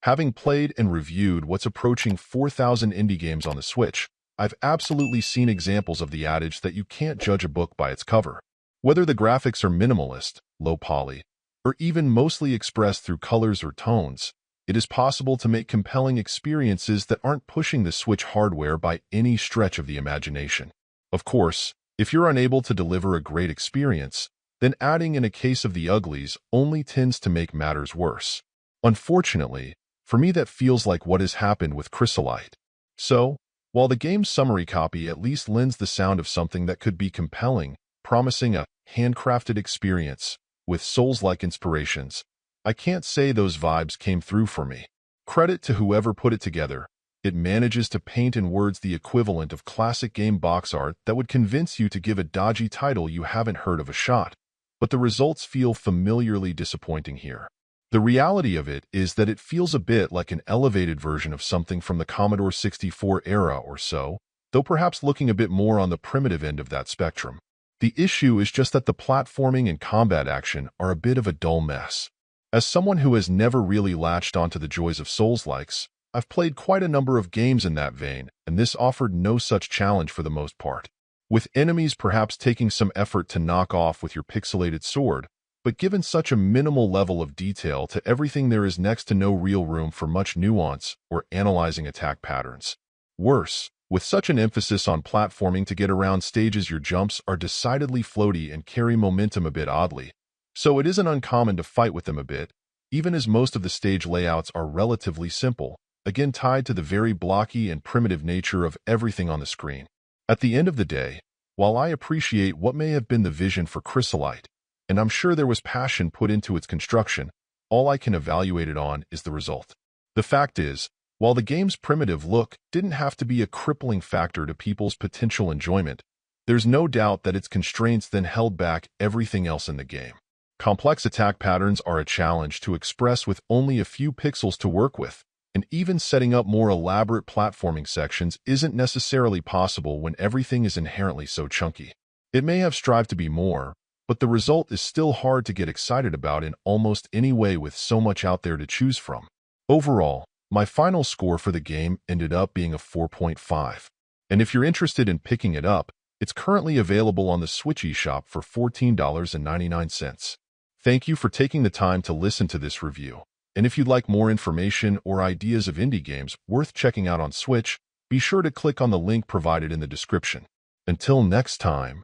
Having played and reviewed what's approaching 4,000 indie games on the Switch, I've absolutely seen examples of the adage that you can't judge a book by its cover. Whether the graphics are minimalist, low poly, or even mostly expressed through colors or tones, it is possible to make compelling experiences that aren't pushing the Switch hardware by any stretch of the imagination. Of course, if you're unable to deliver a great experience, then adding in a case of the uglies only tends to make matters worse. Unfortunately, for me that feels like what has happened with Chrysolite. So, while the game's summary copy at least lends the sound of something that could be compelling, promising a handcrafted experience with Souls-like inspirations, I can't say those vibes came through for me. Credit to whoever put it together. It manages to paint in words the equivalent of classic game box art that would convince you to give a dodgy title you haven't heard of a shot. But the results feel familiarly disappointing here. The reality of it is that it feels a bit like an elevated version of something from the Commodore 64 era or so, though perhaps looking a bit more on the primitive end of that spectrum. The issue is just that the platforming and combat action are a bit of a dull mess. As someone who has never really latched onto the joys of Souls-likes, I've played quite a number of games in that vein, and this offered no such challenge for the most part. With enemies perhaps taking some effort to knock off with your pixelated sword, but given such a minimal level of detail to everything, there is next to no real room for much nuance or analyzing attack patterns. Worse, with such an emphasis on platforming to get around stages, your jumps are decidedly floaty and carry momentum a bit oddly, so it isn't uncommon to fight with them a bit, even as most of the stage layouts are relatively simple, again tied to the very blocky and primitive nature of everything on the screen. At the end of the day, while I appreciate what may have been the vision for Chrysolite, and I'm sure there was passion put into its construction, all I can evaluate it on is the result. The fact is, while the game's primitive look didn't have to be a crippling factor to people's potential enjoyment, there's no doubt that its constraints then held back everything else in the game. Complex attack patterns are a challenge to express with only a few pixels to work with, and even setting up more elaborate platforming sections isn't necessarily possible when everything is inherently so chunky. It may have strived to be more, but the result is still hard to get excited about in almost any way with so much out there to choose from. Overall, my final score for the game ended up being a 4.5. And if you're interested in picking it up, it's currently available on the Switch eShop for $14.99. Thank you for taking the time to listen to this review. And if you'd like more information or ideas of indie games worth checking out on Switch, be sure to click on the link provided in the description. Until next time.